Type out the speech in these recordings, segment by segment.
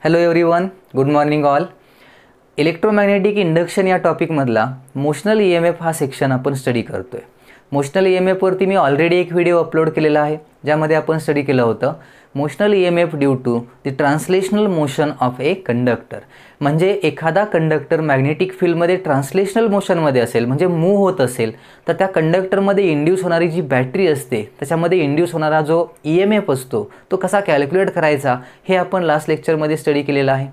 Hello everyone, good morning all. Electromagnetic induction या टॉपिकमधला motional EMF हा सेक्शन आपण स्टडी करतो आहे. मोशनल EMFवरती मी ऑलरेडी एक व्हिडिओ अपलोड केलेला आहे, ज्यामध्ये आपण स्टडी केलं होतं motional EMF due to the translational motion of a conductor. म्हणजे एखादा कंडक्टर मॅग्नेटिक फील्डमध्ये ट्रान्सलेशनल मोशनमध्ये असेल, म्हणजे मूव्ह होत असेल, तर त्या कंडक्टरमध्ये इंड्यूस होणारी जी बॅटरी असते त्याच्यामध्ये इंड्यूस होणारा जो EMF असतो तो कसा कॅल्क्युलेट करायचा हे आपण लास्ट लेक्चरमध्ये स्टडी केलेलं आहे.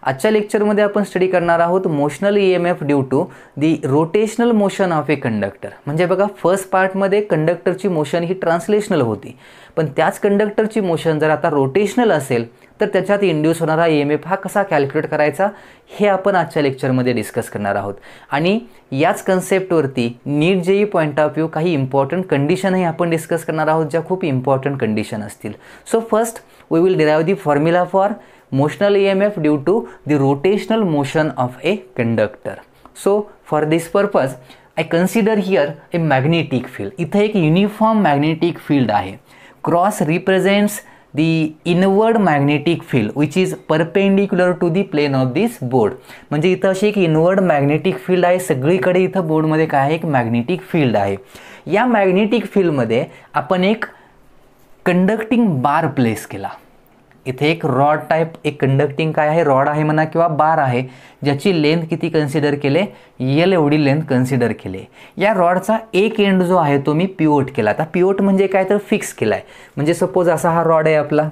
आजच्या लेक्चरमध्ये आपण स्टडी करणार आहोत motional EMF due to the rotational motion of a conductor. म्हणजे बघा, फर्स्ट पार्टमध्ये कंडक्टरची मोशन ही ट्रान्सलेशनल होती, पण त्याच कंडक्टरची मोशन जर आता रोटेशनल असेल तर त्याच्यात इंड्यूस होणारा EMF हा कसा कॅल्क्युलेट करायचा हे आपण आजच्या लेक्चरमध्ये डिस्कस करणार आहोत. आणि याच कन्सेप्टवरती NEET JEE point of view काही इम्पॉर्टंट कंडिशनही आपण डिस्कस करणार आहोत, ज्या खूप इम्पॉर्टंट कंडिशन असतील. So first we will derive the formula for motional EMF due to the rotational motion of a conductor. So for this purpose I consider here a magnetic field. इथे एक uniform magnetic field आहे. Cross represents the inward magnetic field which is perpendicular to the plane of this board. म्हणजे इथं अशी एक inward magnetic field आहे. सगळीकडे इथं बोर्डमध्ये काय आहे, एक मॅग्नेटिक फील्ड आहे. या मॅग्नेटिक फील्डमध्ये आपण एक कंडक्टिंग बार प्लेस केला. इथे एक रॉड टाइप, एक कंडक्टिंग काय आहे, रॉड आहे म्हणा किंवा बार आहे, ज्याची लेंथ किती कन्सिडर केले, L एवढी लेंथ कन्सिडर केले. या रॉडचा एक एंड जो आहे तो मी पिवोट केला. आता पिवोट म्हणजे काय, तर फिक्स केला आहे. म्हणजे सपोज असा हा रॉड आहे आपला,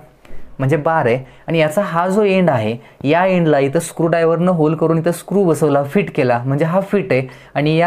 म्हणजे बार आहे, आणि याचा हा जो एंड आहे या एंडला इथं स्क्रूड्रायव्हरनं होल करून इथं स्क्रू बसवला, फिट केला, म्हणजे हा फिट आहे. आणि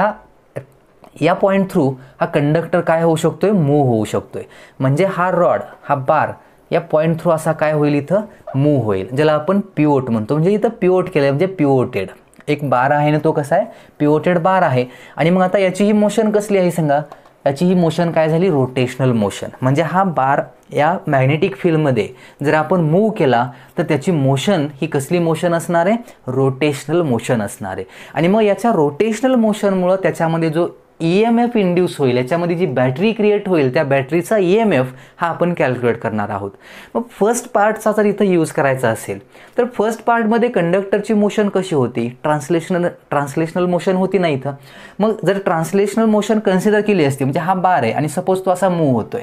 या पॉईंट थ्रू हा कंडक्टर काय होऊ शकतोय, मूव्ह होऊ शकतोय. म्हणजे हा रॉड, हा बार या पॉईंट थ्रू असा काय होईल, इथं मूव्ह होईल, ज्याला आपण पिवोट म्हणतो. म्हणजे इथं पिवोट केलं म्हणजे पिवोटेड एक बार आहे ना, तो कसा आहे, पिवोटेड बार आहे. आणि मग आता याची ही मोशन कसली आहे सांगा, याची ही मोशन काय झाली, रोटेशनल मोशन. म्हणजे हा बार या मॅग्नेटिक फील्डमध्ये जर आपण मूव्ह केला तर त्याची मोशन ही कसली मोशन असणार आहे, रोटेशनल मोशन असणार आहे. आणि मग याच्या रोटेशनल मोशनमुळं त्याच्यामध्ये जो EMF इंड्यूस होईल, याच्यामध्ये जी बॅटरी क्रिएट होईल, त्या बॅटरीचा EMF हा आपण कॅल्क्युलेट करणार आहोत. मग फर्स्ट पार्टचा जर इथं यूज करायचा असेल तर फर्स्ट पार्टमध्ये कंडक्टरची मोशन कशी होती, ट्रान्सलेशनल मोशन होती ना इथं. मग जर ट्रान्सलेशनल मोशन कन्सिडर केली असती, म्हणजे हा बार आहे आणि सपोज तो असा मूव्ह होतोय,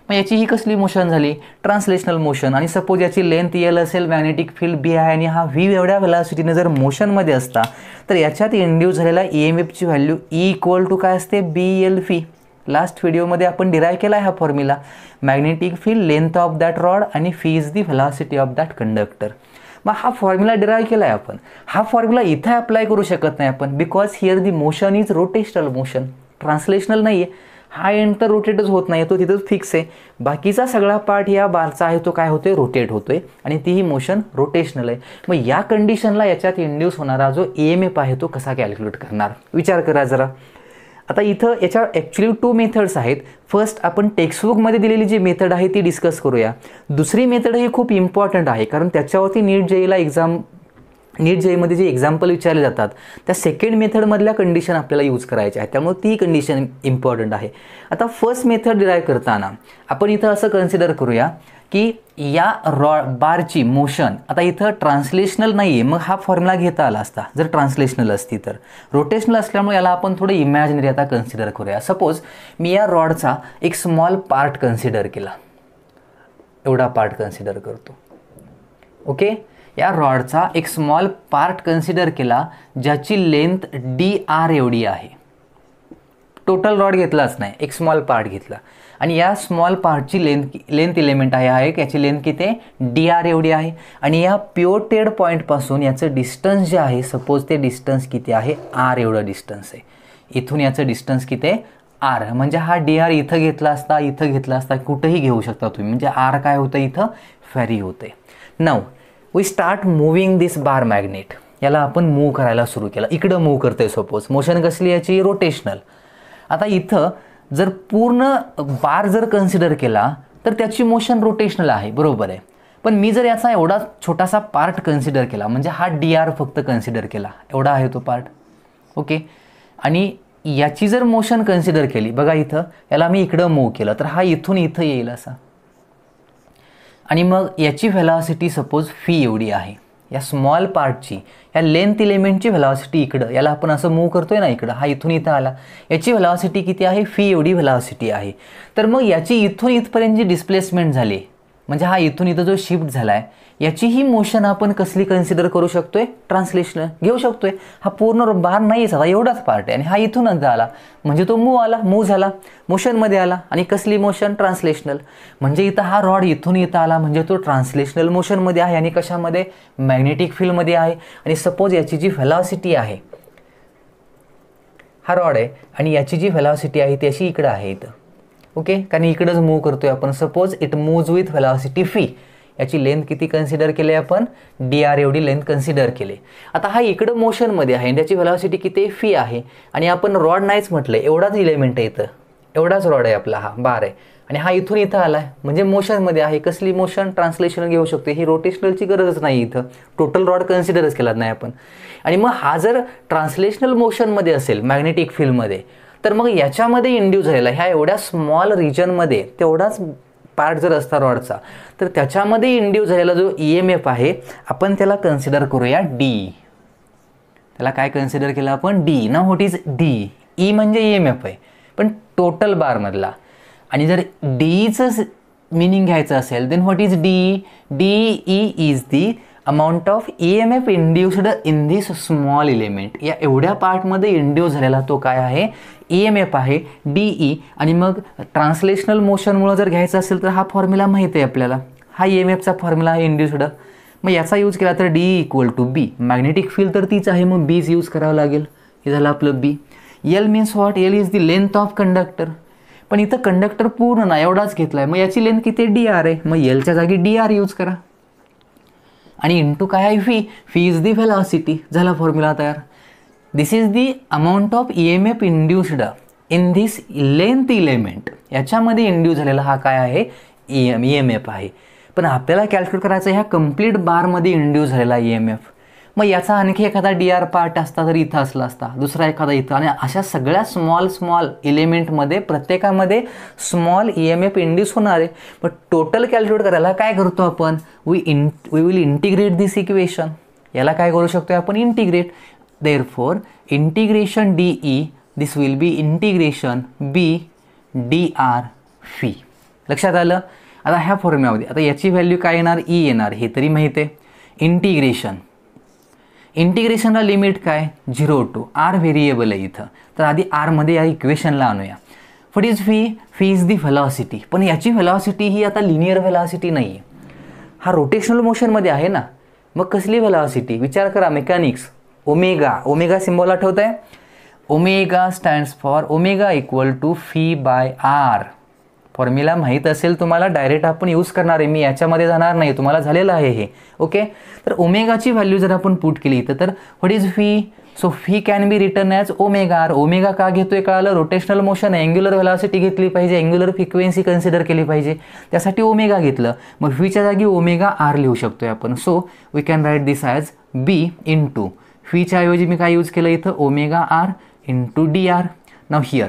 मग याची ही कसली मोशन झाली, ट्रान्सलेशनल मोशन. आणि सपोज याची लेंथ L असेल, मॅग्नेटिक फील्ड B आहे, आणि हा V एवढ्या व्हेलॉसिटीने जर मोशनमध्ये असता तर याच्यात इंड्यूस झालेला EMFची व्हॅल्यू E इक्वल टू काय असते, BLV. लास्ट व्हिडिओमध्ये आपण डिराईव्ह केला आहे हा formula. Magnetic field, length of that rod, आणि phi is the velocity of that conductor. मग हा फॉर्म्युला डिराईव्ह केला आहे आपण. हा फॉर्म्युला इथे अप्लाय करू शकत नाही आपण, because here the motion is rotational motion, translational नाही आहे. हा एंड तर रोटेटच होत नाही, तो तिथंच फिक्स आहे. बाकीचा सगळा पार्ट या बारचा आहे तो काय होतोय, रोटेट होतोय, आणि तीही मोशन रोटेशनल आहे. मग या कंडिशनला याच्यात इंड्यूस होणारा जो EMF आहे तो कसा कॅल्क्युलेट करणार, विचार करा जरा. आता इथं याच्या ॲक्च्युली 2 मेथड्स आहेत. फर्स्ट आपण टेक्स्टबुकमध्ये दिलेली जी मेथड आहे ती डिस्कस करूया. दुसरी मेथड ही खूप इम्पॉर्टंट आहे, कारण त्याच्यावरती नीट JEEमध्ये जे एक्झाम्पल विचारले जातात त्या सेकंड मेथडमधल्या कंडिशन आपल्याला यूज करायच्या आहेत, त्यामुळे ती कंडिशन इम्पॉर्टंट आहे. आता फर्स्ट मेथड डिराईव्ह करताना आपण इथं असं कन्सिडर करूया की या बारची मोशन आता इथं ट्रान्सलेशनल नाही आहे, मग हा फॉर्म्युला घेता आला असता जर ट्रान्सलेशनल असती. तर रोटेशनल असल्यामुळे याला आपण थोडं इमॅजिनरी आता कन्सिडर करूया. सपोज मी या रॉडचा एक स्मॉल पार्ट कन्सिडर केला, एवढा पार्ट कन्सिडर करतो, ओके. या रॉडचा एक स्मॉल पार्ट कन्सिडर केला, ज्याची लेंथ DR एवढी आहे. टोटल रॉड घेतलाच नाही, एक स्मॉल पार्ट घेतला, आणि या स्मॉल पार्टची लेंथ एलिमेंट आहे याची लेंथ किती आहे, DR एवढी आहे. आणि या पिवोटेड पॉईंटपासून याचं डिस्टन्स जे आहे, सपोज ते डिस्टन्स किती आहे, R एवढं डिस्टन्स आहे. इथून याचं डिस्टन्स किती आहे, R. म्हणजे हा DR इथं घेतला असता, इथं घेतला असता, कुठंही घेऊ शकता तुम्ही. म्हणजे R काय होतं, इथं व्हॅरी होते. Now we start moving this bar magnet. याला आपण मूव्ह करायला सुरू केलं, इकडं मूव्ह करतोय. सपोज मोशन कसली याची, रोटेशनल. आता इथं जर पूर्ण बार जर कन्सिडर केला तर त्याची मोशन रोटेशनल आहे, बरोबर आहे. पण मी जर याचा एवढा छोटासा पार्ट कन्सिडर केला, म्हणजे हा DR फक्त कन्सिडर केला, एवढा आहे तो पार्ट, ओके. आणि याची जर मोशन कन्सिडर केली, बघा इथं याला मी इकडं मूव्ह केलं तर हा इथून इथं येईल असा. आणि मग याची व्हेलॉसिटी सपोज फी एवढी आहे, या स्मॉल पार्टची, या लेंथ इलेमेंटची व्हेलॉसिटी इकडं, याला आपण असं मूव्ह करतोय ना इकडं, हा इथून इथं आला, याची व्हेलॉसिटी किती आहे, फी एवढी व्हेलॉसिटी आहे. तर मग याची इथून इथपर्यंत जी डिस्प्लेसमेंट झाली, म्हणजे हा इथून इथं जो शिफ्ट झाला आहे, याची ही मोशन आपण कसली कन्सिडर करू शकतोय, ट्रान्सलेशनल घेऊ शकतोय. हा पूर्ण बार नाहीच, आता एवढाच पार्ट आहे आणि हा इथूनच आला म्हणजे तो मूव्ह झाला, मोशनमध्ये आला. आणि कसली मोशन, ट्रान्सलेशनल. म्हणजे इथं हा रॉड इथून इथं आला म्हणजे तो ट्रान्सलेशनल मोशनमध्ये आहे आणि कशामध्ये, मॅग्नेटिक फील्डमध्ये आहे. आणि सपोज याची जी व्हेलॉसिटी आहे, हा रॉड आहे आणि याची जी व्हेलॉसिटी आहे ती अशी इकडं आहे इथं, ओके, कारण इकडंच मूव्ह करतोय आपण. Suppose it moves with velocity fee. याची लेंथ किती कन्सिडर केली आपण, डी.आर एवढी लेंथ कन्सिडर केली. आता हा इकडं मोशनमध्ये आहे आणि त्याची व्हेलॉसिटी किती, फी आहे. आणि आपण रॉड नाहीच म्हटलं, एवढाच इलेमेंट आहे इथं, एवढाच रॉड आहे आपला, हा बार आहे आणि हा इथून इथं आला आहे म्हणजे मोशनमध्ये आहे. कसली मोशन, ट्रान्सलेशनल घेऊ शकतो. ही रोटेशनलची गरजच नाही इथं, टोटल रॉड कन्सिडरच केला नाही आपण. आणि मग हा जर ट्रान्सलेशनल मोशनमध्ये असेल मॅग्नेटिक फील्डमध्ये, तर मग याच्यामध्ये इंड्यूस झालेला ह्या एवढ्या स्मॉल रिजनमध्ये तेवढाच पार्ट जर असता रॉडचा, तर त्याच्यामध्ये इंड्यूस झालेला जो EMF आहे आपण त्याला कन्सिडर करूया डी. त्याला काय कन्सिडर केलं आपण, डी. ना व्हॉट इज डी, ई म्हणजे EMF आहे पण टोटल बारमधला. आणि जर डीचं मिनिंग घ्यायचं असेल then what is D, D is the amount of EMF induced in this small element. या एवढ्या पार्टमध्ये इंड्यूस झालेला तो काय आहे, EMF आहे, DE. आणि मग ट्रान्सलेशनल मोशनमुळे जर घ्यायचं असेल तर हा फॉर्म्युला माहिती आहे आपल्याला, हा EMFचा फॉर्म्युला आहे इंड्युस्ड. मग याचा यूज केला तर D = B. मॅग्नेटिक फील्ड तर तीच आहे, मग बीज यूज करावं लागेल. हे झालं आपलं बी. L means what, L is the length of conductor. पण इथं कंडक्टर पूर्ण ना एवढाच घेतला आहे, मग याची लेंथ किती, DR आहे, मग Lच्या जागी DR यूज करा. आणि इंटू काय आहे, फी इज दी व्हेलॉसिटी. झाला फॉर्म्युला तयार. This is the amount of EMF induced in this length element. याच्यामध्ये इंड्यूस झालेला हा काय आहे, EMF आहे. पण आपल्याला कॅल्क्युलेट करायचं ह्या कंप्लीट बारमध्ये इंड्यूस झालेला EMF. मग याचा आणखी एखादा DR पार्ट असता तर इथं असला असता, दुसरा एखादा इथं. आणि अशा सगळ्या स्मॉल इलेमेंटमध्ये प्रत्येकामध्ये स्मॉल EMF इंड्यूस होणार आहे. पण टोटल कॅल्क्युलेट करायला काय करतो आपण, we will integrate this equation. याला काय करू शकतो आपण, integrate. Therefore integration DE this will be integration B DR phi. लक्षात आलं. आता ह्या फॉर्म्युल्यामध्ये आता याची व्हॅल्यू काय येणार, E येणार, हे तरी माहिती आहे. इंटिग्रेशनला लिमिट काय, 0 to R व्हेरिएबल आहे इथं. तर आधी आरमध्ये या इक्वेशनला आणूया. What is phi is the velocity. पण याची व्हेलॉसिटी ही आता लिनियर व्हेलॉसिटी नाही आहे, हा रोटेशनल मोशनमध्ये आहे ना. मग कसली व्हेलॉसिटी, विचार करा, मेकॅनिक्स. ओमेगा सिम्बॉल आठवत आहे, omega stands for, omega = φ/r. Formula माहीत असेल तुम्हाला, डायरेक्ट आपण यूज करणार आहे, मी याच्यामध्ये जाणार नाही, तुम्हाला झालेलं आहे हे, ओके. तर ओमेगाची व्हॅल्यू जर आपण पुट केली इथं, तर what is fee, so fee can be return as omega. Omega का घेतोय कळालं, रोटेशनल मोशन, अँग्युलर व्हेलॉसिटी घेतली पाहिजे, अँग्युलर फ्रिक्वेन्सी कन्सिडर केली पाहिजे, त्यासाठी ओमेगा घेतलं. मग फीच्या जागी ओमेगा R लिहू शकतोय आपण. So we can write this as B into फीच्या ऐवजी मी काय यूज केलं इथं, omega R into DR. Now here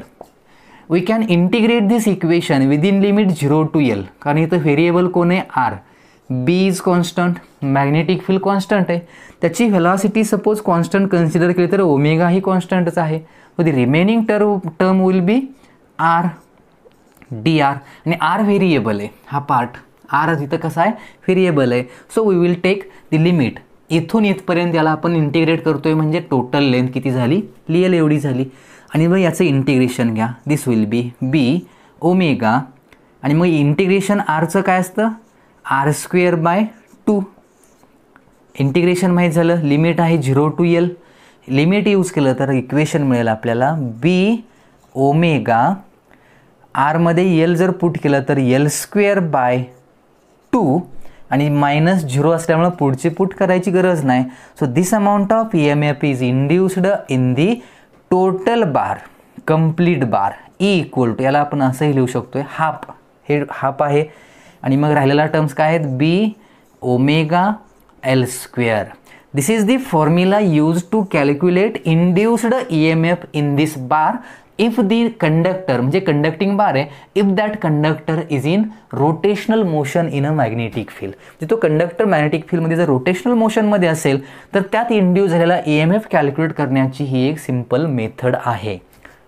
we can integrate this equation within limit 0 to L. कारण इथं व्हेरिएबल कोण आहे, R. B is constant, magnetic field constant आहे, त्याची व्हेलॉसिटी सपोज कॉन्स्टंट कन्सिडर केली तर ओमेगा ही कॉन्स्टंटच आहे. So the remaining term will be R DR. आणि R व्हेरिएबल आहे, हा पार्ट R तिथं कसा आहे, व्हेरिएबल आहे. So we will take the limit इथून इथपर्यंत, याला आपण इंटिग्रेट करतोय म्हणजे टोटल लेंथ किती झाली, लिएल एवढी झाली. आणि मग याचं इंटिग्रेशन घ्या, दिस विल बी B ओमेगा. आणि मग इंटिग्रेशन Rचं काय असतं, R²/2. इंटिग्रेशन माहीत झालं, लिमिट आहे 0 to L. लिमिट यूज केलं तर इक्वेशन मिळेल आपल्याला B ओमेगा. आरमध्ये L जर पुट केलं तर L²/2. आणि -0 असल्यामुळे पुढची पुट करायची गरज नाही. So this amount of EMF is induced in the total bar, complete bar. E याला आपण असंही लिहू शकतोय, हाफ. हे हाफ आहे. आणि मग राहिलेला टर्म्स काय आहेत, B omega L². This is the formula use to calculate induced EMF in this bar if the conductor म्हणजे कंडक्टिंग बार आहे, if that conductor is in rotational motion in a magnetic field, म्हणजे तो conductor magnetic फील्डमध्ये जर rotational मोशनमध्ये असेल तर त्यात induce झालेला EMF कॅल्क्युलेट करण्याची ही एक सिंपल मेथड आहे.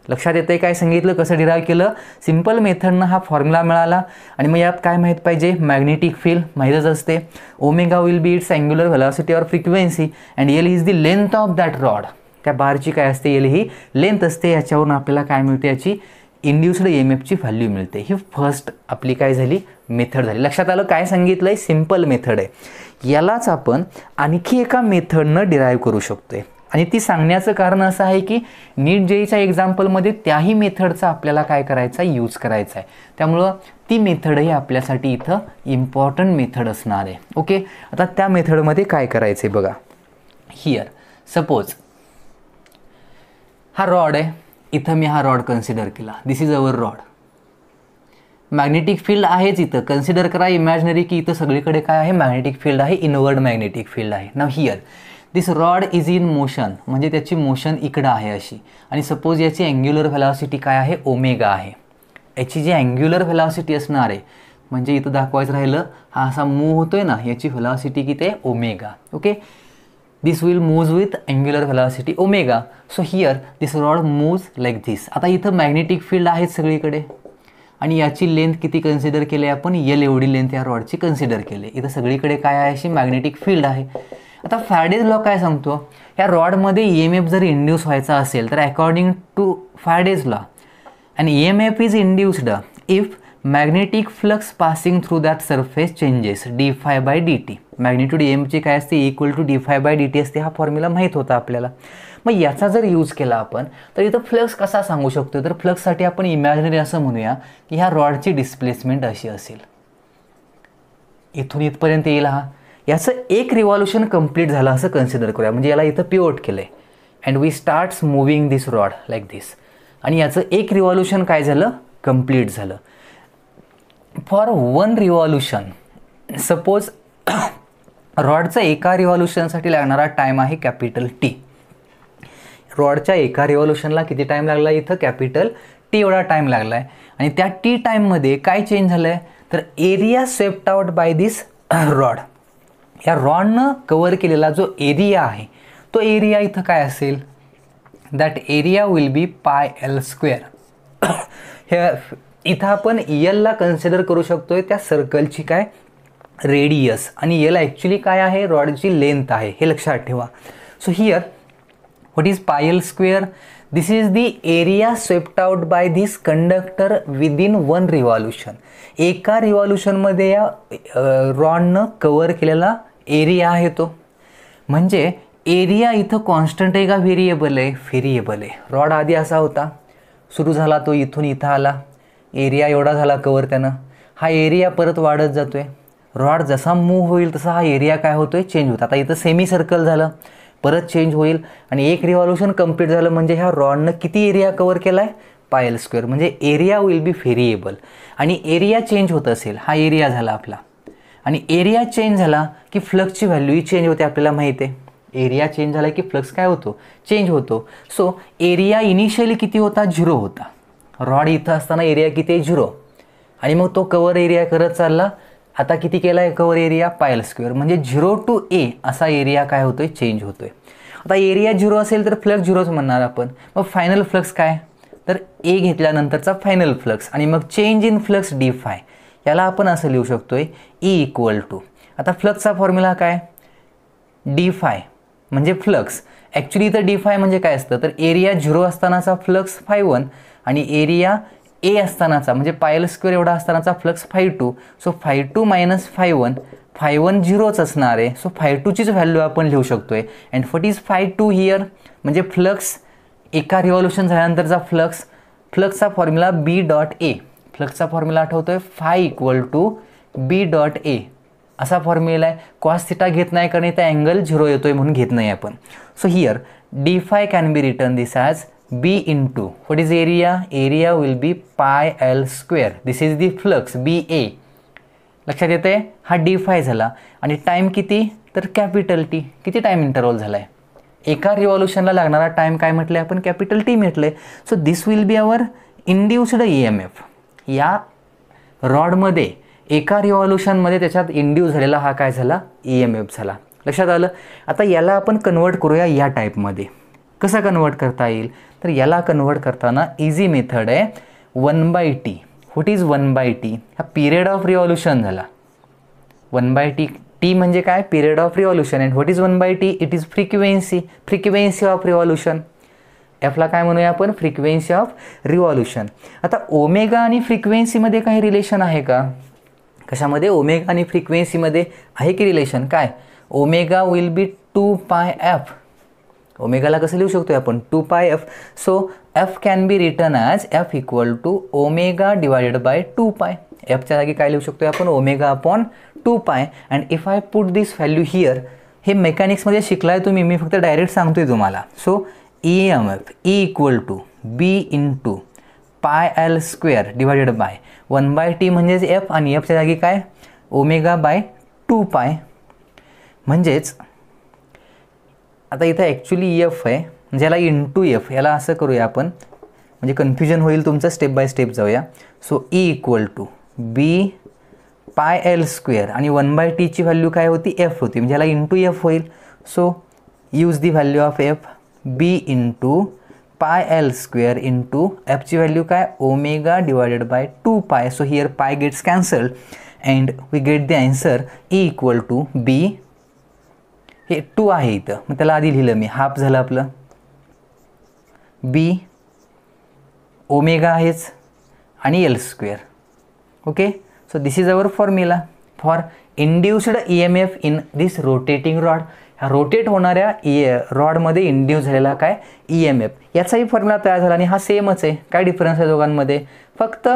लक्षात येतंय काय सांगितलं, कसं डिराईव्ह केलं, सिंपल मेथडनं हा फॉर्म्युला मिळाला. आणि मग यात काय माहीत पाहिजे, मॅग्नेटिक फील्ड माहीतच असते, omega will be it's angular velocity or frequency and L is the length of that rod. त्या बारची काय असते, एल ही लेंथ असते. याच्यावरून आपल्याला काय मिळते, याची इंड्युस्ड EMFची व्हॅल्यू मिळते. ही फर्स्ट आपली काय झाली, मेथड झाली. लक्षात आलं काय सांगितलं आहे, सिंपल मेथड आहे. यालाच आपण आणखी एका मेथडनं डिराईव्ह करू शकतोय आणि ती सांगण्याचं कारण असं आहे की नीट जेईच्या एक्झाम्पलमध्ये त्याही मेथडचा आपल्याला काय करायचा, यूज करायचा आहे. त्यामुळं ती मेथडही आपल्यासाठी इथं इम्पॉर्टंट मेथड असणार आहे. ओके, आता त्या मेथडमध्ये काय करायचं आहे बघा. हिअर सपोज हा रॉड आहे, इथं मी हा रॉड कन्सिडर केला, this is our rod. Magnetic field आहेच इथं, कन्सिडर करा इमॅजिनरी की इथं सगळीकडे काय आहे, मॅग्नेटिक फील्ड आहे, इनवर्ड मॅग्नेटिक फील्ड आहे. Now here this rod is in motion, म्हणजे त्याची मोशन इकडं आहे अशी. आणि सपोज याची अँग्युलर व्हेलॉसिटी काय आहे, ओमेगा आहे. याची जी अँग्युलर व्हेलॉसिटी असणार आहे, म्हणजे इथं दाखवायचं राहिलं, हा असा मूव्ह होतोय ना, याची व्हेलॉसिटी किती आहे, omega. Okay, this will moves with angular velocity omega. So here this rod moves like this. आता इथं मॅग्नेटिक फील्ड आहेत सगळीकडे आणि याची लेंथ किती कन्सिडर केली आपण, एल एवढी लेंथ या रॉडची कन्सिडर केली. इथं सगळीकडे काय आहे, अशी मॅग्नेटिक फील्ड आहे. आता फॅरेडेज लॉ काय सांगतो, या रॉडमध्ये EMF जर इंड्यूस व्हायचा असेल तर according to Faraday's law and EMF is induced if magnetic flux passing through that surface changes d∅dt. Magnitude EMFची काय असते, इक्वल टू d∅dt असते. हा फॉर्म्युला माहीत होता आपल्याला. मग याचा जर यूज केला आपण तर इथं फ्लक्स कसा सांगू शकतो, तर फ्लक्ससाठी आपण इमॅजिनरी असं म्हणूया की ह्या रॉडची डिस्प्लेसमेंट अशी असेल, इथून इथपर्यंत येईल हा, याचं एक रिव्हॉल्युशन कंप्लीट झालं असं कन्सिडर करूया. म्हणजे याला इथं पिवोट केलं आहे and we starts moving this rod like this. आणि याचं एक रिव्हॉल्युशन काय झालं, कंप्लीट झालं. फॉर वन रिव्हॉल्युशन सपोज रॉडचा एका रिव्हॉल्युशनसाठी लागणारा टाईम आहे कॅपिटल T. रॉडच्या एका रिव्हॉल्युशनला किती टाईम लागला, इथं कॅपिटल T एवढा टाईम लागला आहे. आणि त्या T टाईममध्ये काय चेंज झालं आहे, तर area swept out by this rod. या रॉडनं कवर केलेला जो एरिया आहे तो एरिया इथं काय असेल, that area will be πL². हे इथं आपण एलला कन्सिडर करू शकतोय त्या सर्कलची काय रेडियस, आणि एल ॲक्च्युली काय आहे, रॉडची लेंथ आहे, हे लक्षात ठेवा. So here what is πL², this is the area swept out by this conductor within one revolution. एका रिव्हॉल्युशनमध्ये या रॉडनं कवर केलेला एरिया आहे तो. म्हणजे एरिया इथं कॉन्स्टंट आहे का व्हेरिएबल आहे, व्हेरिएबल आहे. रॉड आधी असा होता, सुरू झाला तो इथून इथं आला, एरिया एवढा झाला कवर त्यानं. हा एरिया परत वाढत जातोय, रॉड जसा मूव्ह होईल तसा हा एरिया काय होतोय, चेंज होतो. आता इथं सेमी सर्कल झालं, परत चेंज होईल आणि एक रिव्हॉल्युशन कंप्लीट झालं म्हणजे ह्या रॉडनं किती एरिया कवर केला आहे, πL². म्हणजे एरिया विल बी व्हेरिएबल. आणि एरिया चेंज होत असेल, हा एरिया झाला आपला, आणि एरिया चेंज झाला की फ्लक्सची व्हॅल्यूही चेंज होते, आपल्याला माहिती आहे. एरिया चेंज झाला की फ्लक्स काय होतो, चेंज होतो. सो एरिया इनिशियली किती होता, 0 होता. रॉड इथं असताना एरिया किती आहे, 0. आणि मग तो कवर एरिया करत चालला, आता किती केला आहे कवर एरिया, πL². म्हणजे 0 to A असा एरिया काय होतोय, चेंज होतोय. आता एरिया 0 असेल तर फ्लक्स 0च म्हणणार आपण. मग फायनल फ्लक्स काय, तर A घेतल्यानंतरचा फायनल फ्लक्स आणि मग चेंज इन फ्लक्स d∅. याला आपण असं लिहू शकतोय E = आता फ्लक्सचा फॉर्म्युला काय, d∅ म्हणजे फ्लक्स. ॲक्च्युली इथं d∅ म्हणजे काय असतं, तर एरिया 0 असतानाचा फ्लक्स ∅1 आणि एरिया A असतानाचा म्हणजे πL² एवढा असतानाचा फ्लक्स ∅2. सो ∅2 - ∅1, ∅1 0च असणार आहे. सो ∅2चीच व्हॅल्यू आपण लिहू शकतोय. अँड व्हॉट इज ∅2 हिअर, म्हणजे फ्लक्स एका रिव्हॉल्युशन झाल्यानंतरचा फ्लक्स. फ्लक्सचा फॉर्म्युला B.A. फ्लक्सचा फॉर्म्युला आठवतोय, ∅ = B.A असा फॉर्म्युला आहे. कॉस थिटा घेत नाही कारण इथं अँगल 0 येतोय म्हणून घेत नाही आपण. So here d∅ can be return this as B into what is area? Area will be πL². This is the flux BA. लक्षात येते, हा d∅ झाला. आणि टाईम किती, तर कॅपिटल T. किती टाईम इंटरवल झाला आहे, एका रिव्हॉल्युशनला लागणारा टाईम काय म्हटलं आहे आपण, कॅपिटल टी म्हटलं आहे. So this will be our induced EMF. या रॉडमध्ये एका रिव्हॉल्युशनमध्ये त्याच्यात इंड्यूस झालेला हा काय झाला, EMF झाला. लक्षात आलं. आता याला आपण कन्वर्ट करूया या टाईपमध्ये. कसं कन्वर्ट करता येईल, तर याला कन्वर्ट करताना इझी मेथड आहे 1/t. What is 1/t? हा पिरियड ऑफ रिव्हॉल्युशन झाला. 1/t, टी म्हणजे काय, period of revolution. And what is 1/t? It is frequency of revolution. एफला काय म्हणूया आपण, फ्रिक्वेन्सी ऑफ रिव्हॉल्युशन. आता ओमेगा आणि फ्रिक्वेन्सीमध्ये काही रिलेशन आहे का? कशामध्ये, ओमेगा आणि फ्रिक्वेन्सीमध्ये आहे की रिलेशन. काय, ओमेगा विल बी 2πf. ओमेगाला कसं लिहू शकतो आपण, 2πf. So F can be return as F equal to omega divided by 2π. एफच्या जागी काय लिहू शकतो आपण, omega upon 2π. And if I put this value here, हे मेकॅनिक्समध्ये शिकलाय तुम्ही, मी फक्त डायरेक्ट सांगतोय तुम्हाला. So EMF E equal to B into πL² divided by 1/t म्हणजेच एफ, आणि एफच्या जागी काय, ओमेगा बाय 2π. म्हणजेच आता इथं ॲक्च्युली एफ आहे, म्हणजे याला इंटू एफ, याला असं करूया आपण, म्हणजे कन्फ्युजन होईल तुमचं, स्टेप बाय स्टेप जाऊया. So E equal to B πL² आणि 1/tची व्हॅल्यू काय होती, एफ होती, म्हणजे याला इंटू एफ होईल. So use the value of F, B into πL² into एफची व्हॅल्यू काय, omega divided by 2π. So here pi gets cancelled and we get the answer E equal to B. हे 2 आहे इथं, मग त्याला आधी लिहिलं मी, हाफ झालं आपलं. B ओमेगा आहेच आणि L². Okay. So this is our formula for induced EMF in this rotating rod. ह्या रोटेट होणाऱ्या रॉडमध्ये इंड्यूस झालेला काय, EMF. याचाही फॉर्म्युला तयार झाला आणि हा सेमच आहे. काय डिफरन्स आहे दोघांमध्ये, फक्त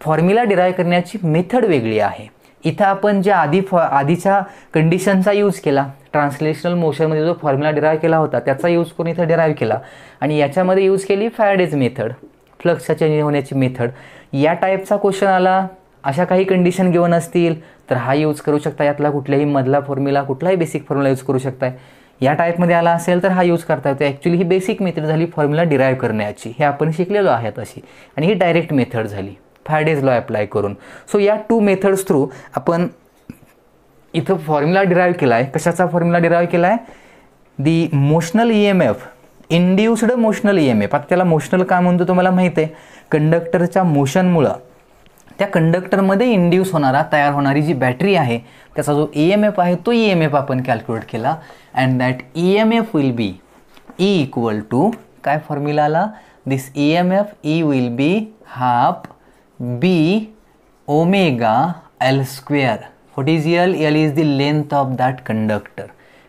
फॉर्म्युला डिराईव्ह करण्याची मेथड वेगळी आहे. इथं आपण ज्या आधीच्या कंडिशनचा यूज केला, ट्रान्सलेशनल मोशनमध्ये जो फॉर्म्युला डिराईव्ह केला होता त्याचा यूज करून इथं डिराईव्ह केला, आणि याच्यामध्ये यूज केली फॅराडेज मेथड, फ्लक्सच्या चेंज होण्याची मेथड. या टाईपचा क्वेश्चन आला, अशा काही कंडिशन गिवन असतील तर हा यूज करू शकता. यातला कुठल्याही मधला फॉर्म्युला, कुठलाही बेसिक फॉर्म्युला यूज करू शकताय. या टाईपमध्ये आला असेल तर हा यूज करता येतो. ॲक्च्युली ही बेसिक मेथड झाली फॉर्म्युला डिराईव्ह करण्याची, हे आपण शिकलेलो आहे तशी, आणि ही डायरेक्ट मेथड झाली फॅराडेज लॉ अप्लाय करून. सो या 2 मेथड्स थ्रू आपण इथं फॉर्म्युला डिराईव्ह केला आहे. कशाचा फॉर्म्युला डिराईव्ह केला आहे, the motional EMF, induced motional EMF. आता त्याला मोशनल का म्हणतो तुम्हाला माहीत आहे, कंडक्टरच्या मोशनमुळं त्या कंडक्टरमध्ये इंड्यूस होणारा, तयार होणारी जी बॅटरी आहे त्याचा जो EMF आहे तो EMF आपण कॅल्क्युलेट केला. And that EMF will be E equal to काय फॉर्म्युला आला, this EMF E will be half B omega L². What is L? L is the length of that conductor.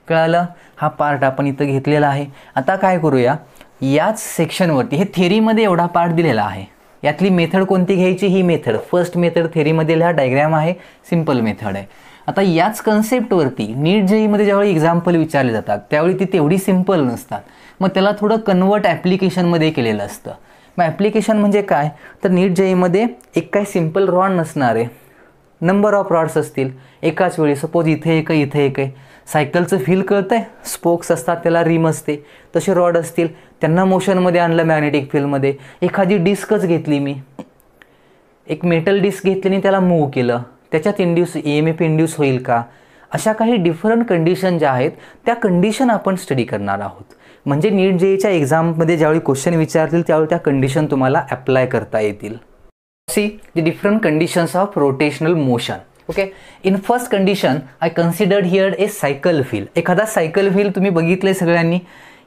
कळालं. हा part आपण इथं घेतलेला आहे. आता काय करूया, याच सेक्शनवरती, हे थेरीमध्ये एवढा पार्ट दिलेला आहे, यातली मेथड कोणती घ्यायची, ही मेथड फर्स्ट मेथड थेरीमधील हा डायग्राम आहे, सिंपल मेथड आहे. आता याच कन्सेप्टवरती नीट जेईमध्ये ज्यावेळी एक्झाम्पल विचारले जातात त्यावेळी ती तेवढी सिंपल नसतात, मग त्याला थोडं कन्वर्ट ॲप्लिकेशनमध्ये केलेलं असतं. मग ॲप्लिकेशन म्हणजे काय, तर नीट जेईमध्ये एक काय सिंपल रॉड नसणार आहे, नंबर ऑफ रॉड्स असतील एकाच वेळी. सपोज इथे एक आहे, इथे एक आहे. सायकलचं फील कळतं आहे, स्पोक्स असतात, त्याला रिम असते, तसे रॉड असतील, त्यांना मोशनमध्ये आणलं मॅग्नेटिक फील्डमध्ये. एखादी डिस्कच घेतली मी, एक मेटल डिस्क घेतली आणि त्याला मूव्ह केलं, त्याच्यात EMF इंड्यूस होईल का. अशा काही डिफरंट कंडिशन ज्या आहेत त्या कंडिशन आपण स्टडी करणार आहोत. म्हणजे नीट जेईच्या एक्झाममध्ये ज्यावेळी क्वेश्चन विचारतील त्यावेळी त्या कंडिशन तुम्हाला अप्लाय करता येतील. See the different conditions of rotational motion. Okay. In first condition I considered here A cycle wheel. एखादा सायकल व्हील तुम्ही बघितले सगळ्यांनी,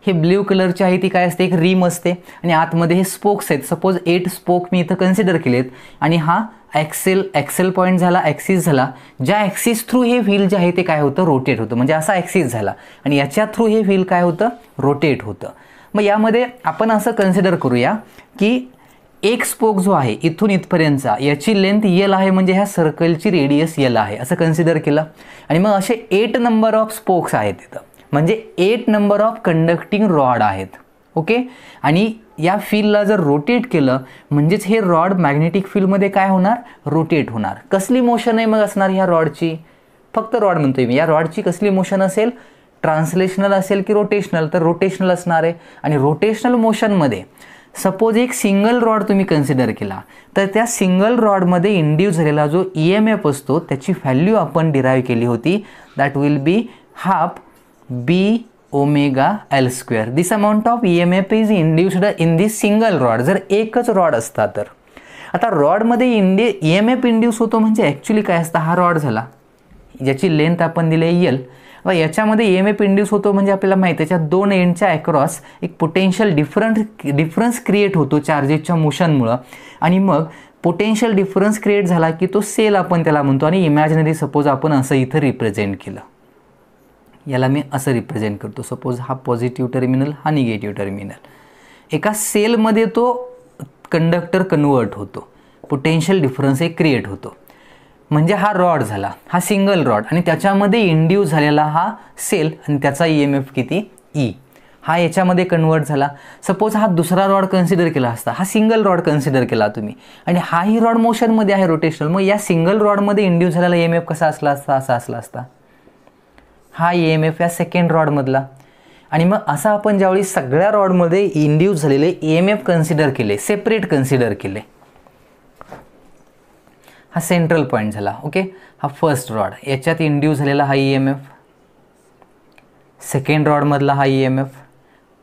हे ब्ल्यू कलरची आहे ती काय असते, एक रिम असते आणि आतमध्ये हे स्पोक्स आहेत. सपोज 8 स्पोक मी इथं कन्सिडर केलेत आणि हा ॲक्सेल पॉईंट झाला, ॲक्सिस झाला. ज्या ॲक्सिस थ्रू हे व्हील जे आहे ते काय होतं, रोटेट होतं. म्हणजे असा ॲक्सिस झाला आणि याच्या थ्रू हे व्हील काय होतं, रोटेट होतं. मग यामध्ये आपण असं कन्सिडर करूया की एक स्पोक जो आहे इथून इथपर्यंतचा, याची लेंथ L आहे, म्हणजे ह्या सर्कलची रेडियस L आहे असं कन्सिडर केलं. आणि मग असे 8 नंबर ऑफ स्पोक्स आहेत तिथं, म्हणजे 8 नंबर ऑफ कंडक्टिंग रॉड आहेत. ओके. आणि या फील्डला जर रोटेट केलं म्हणजेच हे रॉड मॅग्नेटिक फील्डमध्ये काय होणार, रोटेट होणार. कसली मोशन आहे मग असणार ह्या रॉडची, फक्त रॉड म्हणतोय मी, या रॉडची कसली मोशन असेल, ट्रान्सलेशनल असेल की रोटेशनल, तर रोटेशनल असणार आहे. आणि रोटेशनल मोशनमध्ये सपोज एक सिंगल रॉड तुम्ही कन्सिडर केला, तर त्या सिंगल रॉडमध्ये इंड्यूस झालेला जो EMF असतो त्याची व्हॅल्यू आपण डिराईव्ह केली होती. That will be half B omega L square. This amount of EMF is induced in this single rod. जर एकच रॉड असता तर. आता रॉडमध्ये EMF इंड्यूस होतो म्हणजे ॲक्च्युली काय असतं, हा रॉड झाला ज्याची लेंथ आपण दिली आहे L. याच्यामध्ये EMF इंड्यूस होतो म्हणजे आपल्याला माहिती आहे त्याच्या दोन एंडच्या अक्रॉस एक पोटेन्शियल डिफरन्स क्रिएट होतो चार्जेसच्या मोशनमुळं. आणि मग पोटेन्शियल डिफरन्स क्रिएट झाला की तो सेल आपण त्याला म्हणतो. आणि इमॅजिनरी सपोज आपण असं इथं रिप्रेझेंट केलं, याला मी असं रिप्रेझेंट करतो. सपोज हा पॉझिटिव्ह टर्मिनल, हा निगेटिव्ह टर्मिनल. एका सेलमध्ये तो कंडक्टर कन्वर्ट होतो, पोटेन्शियल डिफरन्स एक क्रिएट होतो. म्हणजे हा रॉड झाला, हा सिंगल रॉड, आणि त्याच्यामध्ये इंड्यूस झालेला हा सेल आणि त्याचा EMF किती E. हा याच्यामध्ये कन्वर्ट झाला. सपोज हा दुसरा रॉड कन्सिडर केला असता, हा सिंगल रॉड कन्सिडर केला तुम्ही, आणि हाही रॉड मोशनमध्ये आहे रोटेशनल. मग या सिंगल रॉडमध्ये इंड्यूस झालेला EMF कसा असला असता, असा असला असता. हा EMF या सेकंड रॉडमधला. आणि मग असा आपण ज्यावेळी सगळ्या रॉडमध्ये इंड्यूस झालेले EMF कन्सिडर केले, सेपरेट कन्सिडर केले. हा सेंट्रल पॉईंट झाला. ओके, हा फर्स्ट रॉड, याच्यात इंड्यूस झालेला हा EMF. सेकंड रॉडमधला हा EMF.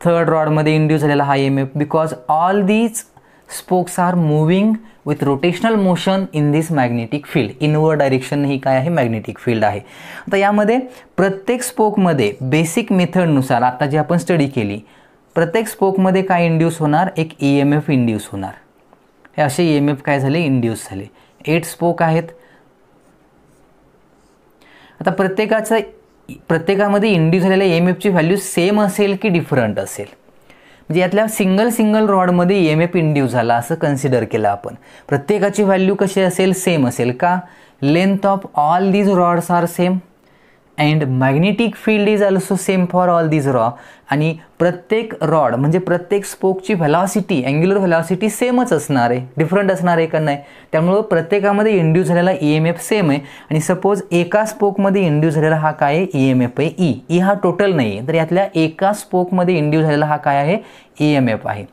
थर्ड रॉडमध्ये इंड्यूस झालेला हा EMF. Because all these spokes are moving with rotational motion in this magnetic field. Inward direction ही काय आहे, मॅग्नेटिक फील्ड आहे. आता यामध्ये प्रत्येक स्पोकमध्ये बेसिक मेथडनुसार आता जी आपण स्टडी केली, प्रत्येक स्पोकमध्ये काय इंड्यूस होणार, एक EMF इंड्यूस होणार. हे असे EMF काय झाले, इंड्यूस झाले. 8 स्पोक आहेत. आता प्रत्येकामध्ये इंड्यूस झालेल्या EMFची व्हॅल्यू सेम असेल की डिफरंट असेल. म्हणजे यातल्या सिंगल रॉडमध्ये EMF इंड्यूस झाला असं कन्सिडर केलं आपण. प्रत्येकाची व्हॅल्यू कशी असेल, सेम असेल का. Length of all these rods are same and magnetic field is also same for all these rod. आणि प्रत्येक रॉड म्हणजे प्रत्येक स्पोकची व्हेलॉसिटी, अँग्युलर व्हेलॉसिटी सेमच असणार आहे, डिफरंट असणार आहे का नाही. त्यामुळं प्रत्येकामध्ये इंड्यूस झालेला EMF सेम आहे. आणि सपोज एका स्पोकमध्ये इंड्यूस झालेला हा काय आहे, EMF आहे E हा टोटल नाही आहे, तर यातल्या एका स्पोकमध्ये इंड्यूस झालेला हा काय आहे, EMF आहे.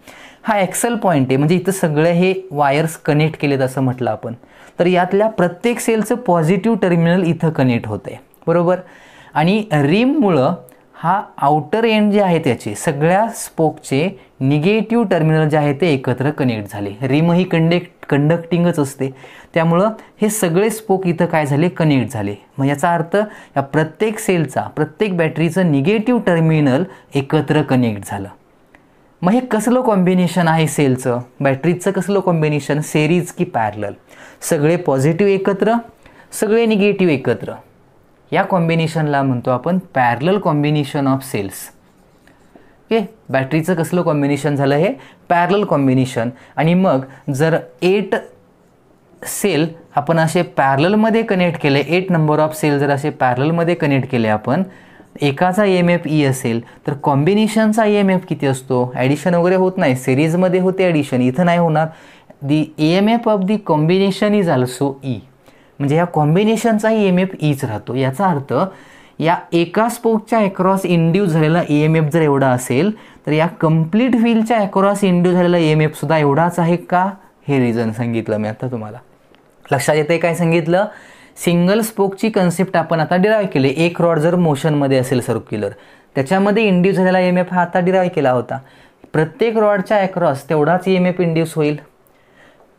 हा एक्सेल पॉईंट आहे, म्हणजे इथं सगळे हे वायर्स कनेक्ट केलेत असं म्हटलं आपण. तर यातल्या प्रत्येक सेलचं पॉझिटिव्ह टर्मिनल इथं कनेक्ट होतं आहे, बरोबर. आणि रिममुळं हा आउटर एंड जे आहे त्याचे सगळ्या स्पोकचे निगेटिव्ह टर्मिनल जे आहे ते एकत्र कनेक्ट झाले. रिम ही कंडक्टिंगच असते, त्यामुळं हे सगळे स्पोक इथं काय झाले, कनेक्ट झाले. मग याचा अर्थ या प्रत्येक सेलचा, प्रत्येक बॅटरीचं निगेटिव्ह टर्मिनल एकत्र कनेक्ट झालं. मग हे कसलं कॉम्बिनेशन आहे सेलचं, बॅटरीचं कसलं कॉम्बिनेशन, सेरीज की पॅरलल. सगळे पॉझिटिव्ह एकत्र, सगळे निगेटिव्ह एकत्र, या कॉम्बिनेशनला म्हणतो आपण parallel combination of cells. Okay, बॅटरीचं कसलं कॉम्बिनेशन झालं, हे पॅरलल कॉम्बिनेशन. आणि मग जर 8 सेल आपण असे पॅरललमध्ये कनेक्ट केले, 8 नंबर ऑफ सेल जर असे पॅरललमध्ये कनेक्ट केले आपण, एकाचा EMF E असेल तर कॉम्बिनेशनचा EMF किती असतो, ॲडिशन वगैरे होत नाही, सिरीजमध्ये होते ॲडिशन, इथं नाही होणार. दी EMF of the combination is also E. म्हणजे या कॉम्बिनेशनचाही EMF Eच राहतो. याचा अर्थ या एका स्पोकच्या अक्रॉस इंड्यूस झालेला EMF जर एवढा असेल तर या कंप्लीट व्हीलच्या अक्रॉस इंड्यूस झालेला EMF सुद्धा एवढाच आहे का, हे रिझन सांगितलं मी आता तुम्हाला. लक्षात येते काय सांगितलं, सिंगल स्पोकची कन्सेप्ट आपण आता डिराईव्ह केली. एक रॉड जर मोशनमध्ये असेल सर्क्युलर, त्याच्यामध्ये इंड्यूस झालेला EMF हा आता डिराईव्ह केला होता. प्रत्येक रॉडच्या अक्रॉस तेवढाच EMF इंड्यूस होईल.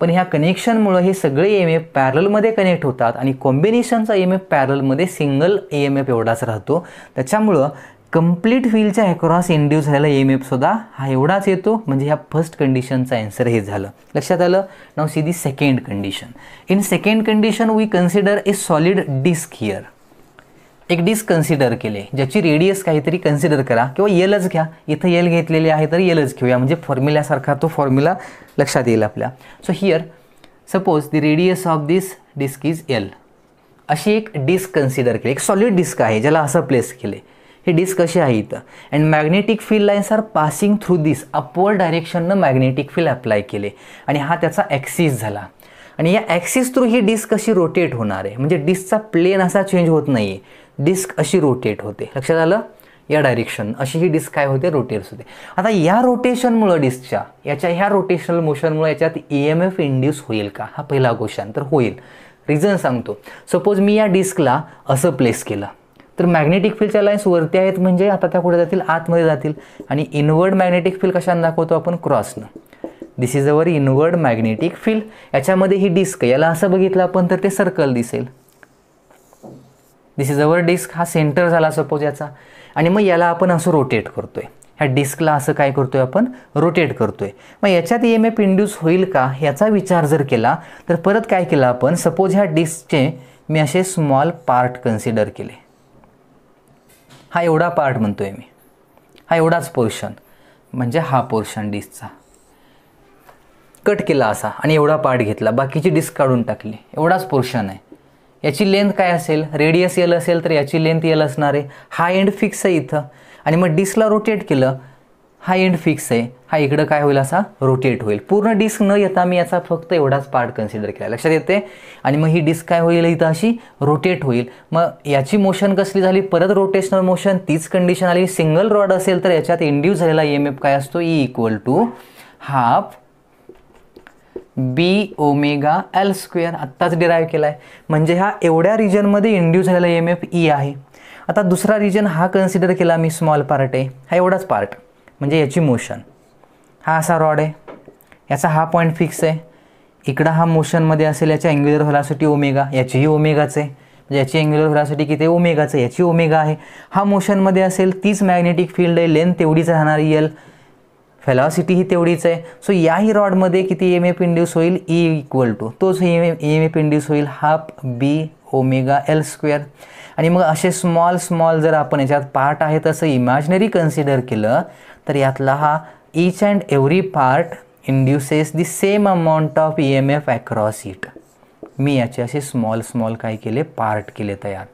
पण ह्या कनेक्शनमुळे हे सगळे EMF पॅरललमध्ये कनेक्ट होतात आणि कॉम्बिनेशनचा EMF पॅरललमध्ये सिंगल EMF एवढाच राहतो. त्याच्यामुळं कंप्लीट व्हीलच्या अक्रॉस इंड्यूस झालेला EMF सुद्धा हा एवढाच येतो. म्हणजे ह्या फर्स्ट कंडिशनचा आन्सर हे झालं. लक्षात आलं. Now see the second condition. In second condition we consider a solid disc here. एक डिस्क कन्सिडर केले ज्याची रेडियस काहीतरी कन्सिडर करा किंवा एलच घ्या. इथं एल घेतलेले आहे तर एलच घेऊया, म्हणजे फॉर्म्युल्यासारखा तो फॉर्म्युला लक्षात येईल आपल्या. So here suppose the radius of this disc is L. अशी एक डिस्क कन्सिडर केली, एक सॉलिड डिस्क आहे ज्याला असं प्लेस केले. हे डिस्क अशी आहे इथं and magnetic field lines are passing through this. Upward डायरेक्शननं मॅग्नेटिक फील्ड अप्लाय केले आणि हा त्याचा ॲक्सिस झाला. आणि या ॲक्सिस थ्रू ही डिस्क अशी रोटेट होणार आहे. म्हणजे डिस्कचा प्लेन असा चेंज होत नाही आहे, डिस्क अशी रोटेट होते. लक्षात आलं. या डायरेक्शन अशी ही डिस्क काय होते रोटेट्स होते. आता या रोटेशनमुळं डिस्कच्या ह्या रोटेशनल मोशनमुळे याच्यात EMF इंड्यूस होईल का, हा पहिला क्वेश्चन. तर होईल. रिझन सांगतो. सपोज मी या डिस्कला असं प्लेस केलं तर मॅग्नेटिक फील्डच्या लाईन्स वरती आहेत म्हणजे आता त्या कुठे जातील, आतमध्ये जातील. आणि इनवर्ड मॅग्नेटिक फील्ड कशाने दाखवतो आपण, क्रॉसनं. This is our inward magnetic field. याच्यामध्ये ही डिस्क, याला असं बघितलं आपण तर ते सर्कल दिसेल. दिस इज अवर डिस्क, हा सेंटर झाला सपोज याचा. आणि मग याला आपण असं रोटेट करतोय, ह्या डिस्कला असं काय करतोय आपण, रोटेट करतोय. मग याच्यात EMF इंड्यूस होईल का याचा विचार जर केला तर परत काय केलं आपण, सपोज ह्या डिस्कचे मी असे स्मॉल पार्ट कन्सिडर केले. हा एवढा पार्ट म्हणतोय मी, हा एवढाच पोर्शन, म्हणजे हा पोर्शन डिस्कचा कट केला असा आणि एवढा पार्ट घेतला, बाकीची डिस्क काढून टाकली. एवढाच पोर्शन आहे. याची लेंथ काय असेल, रेडियस L असेल तर याची लेंथ L असणार आहे. हा एंड फिक्स आहे इथं. आणि मग डिस्कला रोटेट केलं, हा एंड फिक्स आहे, हा इकडं काय होईल, असा रोटेट होईल. पूर्ण डिस्क न येता मी याचा फक्त एवढाच पार्ट कन्सिडर केला, लक्षात येते. आणि मग ही डिस्क काय होईल, इथं अशी रोटेट होईल. मग याची मोशन कसली झाली, परत रोटेशनल मोशन, तीच कंडिशन आली. सिंगल रॉड असेल तर याच्यात इंड्यूस झालेला EMF काय असतो, E = हाफ B⍵L². आत्ताच डिराईव्ह केला आहे. म्हणजे हा एवढ्या रिजनमध्ये इंड्यूस झालेला EMF E आहे. आता दुसरा रिजन हा कन्सिडर केला मी, स्मॉल पार्ट आहे, हा एवढाच पार्ट, म्हणजे याची मोशन. हा असा रॉड आहे, याचा हा पॉईंट फिक्स आहे. इकडं हा मोशनमध्ये असेल, याच्या अँग्युलर व्हेलॉसिटी ओमेगा, याचीही ओमेगाच आहे. म्हणजे याची अँग्युलर व्हेलॉसिटी किती, ओमेगाच आहे, याची ओमेगा आहे. हा मोशनमध्ये असेल, तीच मॅग्नेटिक फील्ड आहे, लेंथ तेवढीच राहणार L, व्हेलॉसिटी ही तेवढीच आहे. सो याही रॉडमध्ये किती EMF इंड्यूस होईल, E तोच EMF इंड्यूस होईल हाफ B⍵L². आणि मग असे स्मॉल जर आपण याच्यात पार्ट आहे तसं इमॅजिनरी कन्सिडर केलं तर यातला हा each and every part induces the same amount of EMF across it. मी याचे असे स्मॉल काय केले, पार्ट केले तयार.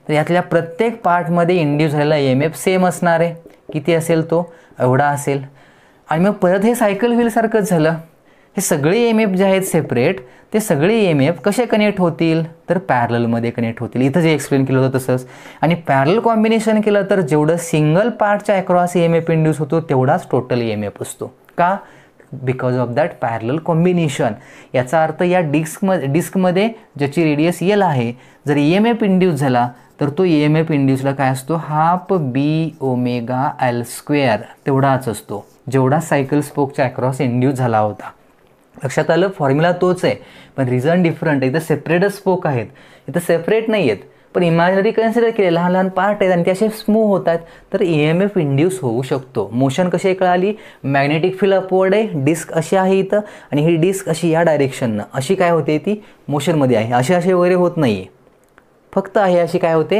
तर यातल्या प्रत्येक पार्टमध्ये इंड्यूस झालेला EMF सेम असणार आहे. किती असेल, तो एवढा असेल. आणि मग परत हे सायकल व्हीलसारखंच झालं. हे सगळे EMF जे आहेत सेपरेट, ते सगळे EMF कसे कनेक्ट होतील, तर पॅरलमध्ये कनेक्ट होतील. इथं जे एक्सप्लेन केलं होतं तसंच. आणि पॅरल कॉम्बिनेशन केलं तर जेवढं सिंगल पार्टच्या अक्रॉस EMF इंड्यूस होतो तेवढाच टोटल EMF असतो. का, बिकॉज ऑफ दॅट पॅरल कॉम्बिनेशन. याचा अर्थ या डिस्कमध्ये ज्याची रेडियस L आहे, जर EMF इंड्यूस झाला तर तो EMF इंड्यूसला काय असतो, हाफ B⍵L² तेवढाच असतो, जेवढा सायकल स्पोकच्या अक्रॉस इंड्यूस झाला होता. लक्षात आलं, फॉर्म्युला तोच आहे पण रिझन डिफरंट आहे. इथं सेपरेटच स्पोक आहेत, इथं सेपरेट नाही आहेत, पण इमॅजिनरी कन्सिडर केले लहान पार्ट आहेत आणि ते असे स्मूव्ह होत आहेत, तर EMF इंड्यूस होऊ शकतो. मोशन कशी कळाली, मॅग्नेटिक फील्ड अपवर्ड आहे, डिस्क अशी आहे इथं, आणि ही डिस्क अशी या डायरेक्शननं अशी काय होते, ती मोशनमध्ये आहे. असे वगैरे होत नाही आहे, फक्त आहे अशी काय होते,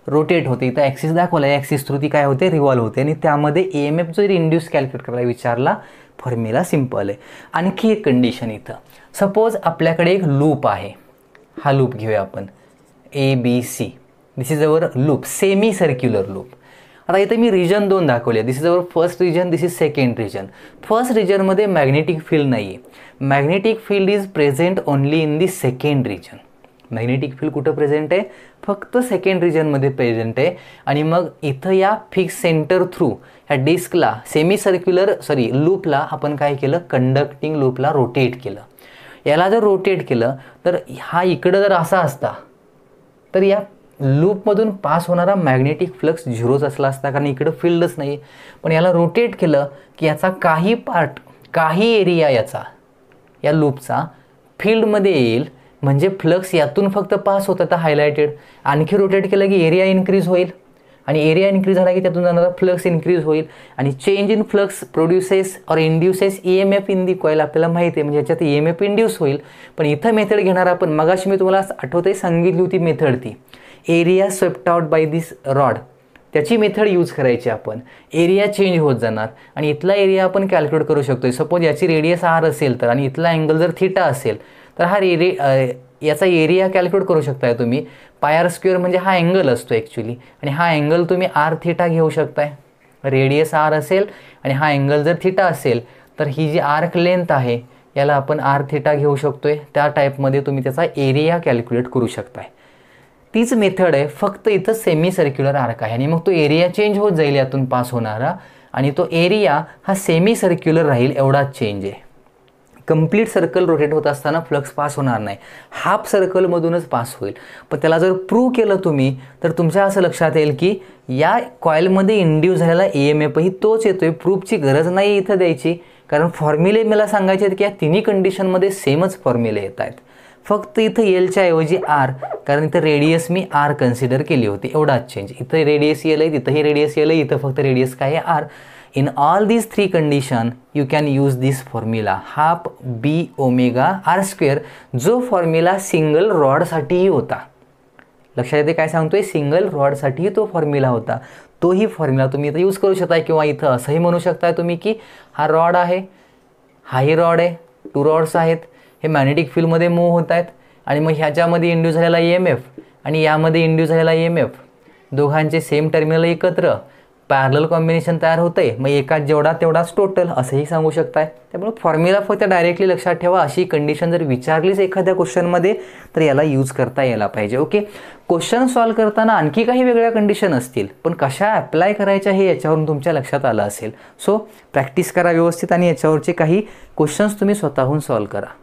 रोटेट होते. इथं ॲक्सिस दाखवला, ॲक्सिस थ्रू ती काय होते, रिव्हॉल्व होते. आणि त्यामध्ये EMF जर इंड्यूस कॅल्क्युलेट करायला विचारला, फॉर्म्युला सिम्पल आहे. आणखी एक कंडिशन इथं, सपोज आपल्याकडे एक लूप आहे. हा लूप घेऊया आपण, ABC. This is our loop, semi circular loop. आता इथे मी रिजन 2 दाखवले. This is our first region, this is second region. First रिजनमध्ये मॅग्नेटिक फील्ड नाही आहे. Magnetic field is present only in the second region. Magnetic field कुठं present आहे, फक्त सेकंड रिजनमध्ये प्रेझेंट आहे. आणि मग इथं या फिक्स सेंटर थ्रू ह्या डिस्कला लूपला आपण काय केलं, कंडक्टिंग लूपला रोटेट केलं. याला जर रोटेट केलं तर हा इकडं जर असा असता तर या लूपमधून पास होणारा मॅग्नेटिक फ्लक्स झिरोच असला असता, कारण इकडं फील्डच नाही. पण याला रोटेट केलं की याचा काही पार्ट, काही एरिया याचा या लूपचा फील्डमध्ये येईल, म्हणजे फ्लक्स यातून फक्त पास होत होता हायलायटेड. आणखी रोटेट केलं की एरिया इन्क्रीज होईल, आणि एरिया इन्क्रीज झाला की त्यातून जाणारा फ्लक्स इन्क्रीज होईल. आणि change in flux produces or induces EMF in the coil. आपल्याला माहिती आहे, म्हणजे याच्यात EMF इंड्यूस होईल. पण इथं मेथड घेणार आपण, मगाशी मी तुम्हाला आठवते सांगितली होती मेथड, ती area swept out by this rod, त्याची मेथड यूज करायची आपण. एरिया चेंज होत जाणार आणि इथला एरिया आपण कॅल्क्युलेट करू शकतो. सपोज याची रेडियस R असेल तर, आणि इथला अँगल जर θ असेल तर हा याचा एरिया कॅल्क्युलेट करू शकताय तुम्ही. πr² म्हणजे हा अँगल असतो ॲक्च्युली, आणि हा अँगल तुम्ही Rθ घेऊ शकताय. रेडियस R असेल आणि हा अँगल जर θ असेल तर ही जी आर्क लेंथ आहे याला आपण Rθ घेऊ शकतोय. त्या टाईपमध्ये तुम्ही त्याचा एरिया कॅल्क्युलेट करू शकताय. तीच मेथड आहे, फक्त इथं सेमी सर्क्युलर आर्क आहे आणि मग तो एरिया चेंज होत जाईल यातून पास होणारा आणि तो एरिया हा सेमी सर्क्युलर राहील एवढाच चेंज आहे. कंप्लीट सर्कल रोटेट होत असताना फ्लक्स पास होणार नाही, हाफ सर्कलमधूनच पास होईल. पण त्याला जर प्रूव्ह केलं तुम्ही तर तुमच्या असं लक्षात येईल की या कॉईलमध्ये इंड्यूस झालेला EMF ही तोच येतोय. प्रूफची गरज नाही इथं द्यायची, कारण फॉर्म्युले मला सांगायचे आहेत की या तिन्ही कंडिशनमध्ये सेमच फॉर्म्युले येत आहेत. फक्त इथं एलच्या ऐवजी आर, कारण इथं रेडियस मी आर कन्सिडर केली होती, एवढाच चेंज. इथं रेडियस एल आहे, तिथंही रेडियस एल आहे, इथं फक्त रेडियस काय आहे R. In all these three condition you can use this formula half b omega r square, जो फॉर्म्युला सिंगल रॉडसाठीही होता. लक्षात येते काय सांगतोय, सिंगल रॉडसाठीही तो फॉर्म्युला होता. तोही फॉर्म्युला तुम्ही इथं यूज करू शकता किंवा इथं असंही म्हणू शकताय तुम्ही की हा रॉड आहे, हाही रॉड आहे, 2 रॉड्स आहेत, हे मॅग्नेटिक फील्डमध्ये मूव्ह होत आहेत आणि मग ह्याच्यामध्ये इंड्यूस झालेला EMF आणि यामध्ये इंड्यूस झालेला EMF दोघांचे सेम टर्मिनल एकत्र पॅरलल कॉम्बिनेशन तयार होतंय, मग एकाच जेवढा तेवढाच टोटल असंही सांगू शकताय. त्यामुळे फॉर्म्युला फक्त डायरेक्टली लक्षात ठेवा. अशी कंडिशन जर विचारलीच एखाद्या क्वेश्चनमध्ये तर याला यूज करता यायला पाहिजे. ओके, क्वेश्चन सॉल्व्ह करताना आणखी काही वेगळ्या कंडिशन असतील, पण कशा अप्लाय करायच्या हे याच्यावरून तुमच्या लक्षात आलं असेल. सो प्रॅक्टिस करा व्यवस्थित आणि याच्यावरचे काही क्वेश्चन्स तुम्ही स्वतःहून सॉल्व्ह करा.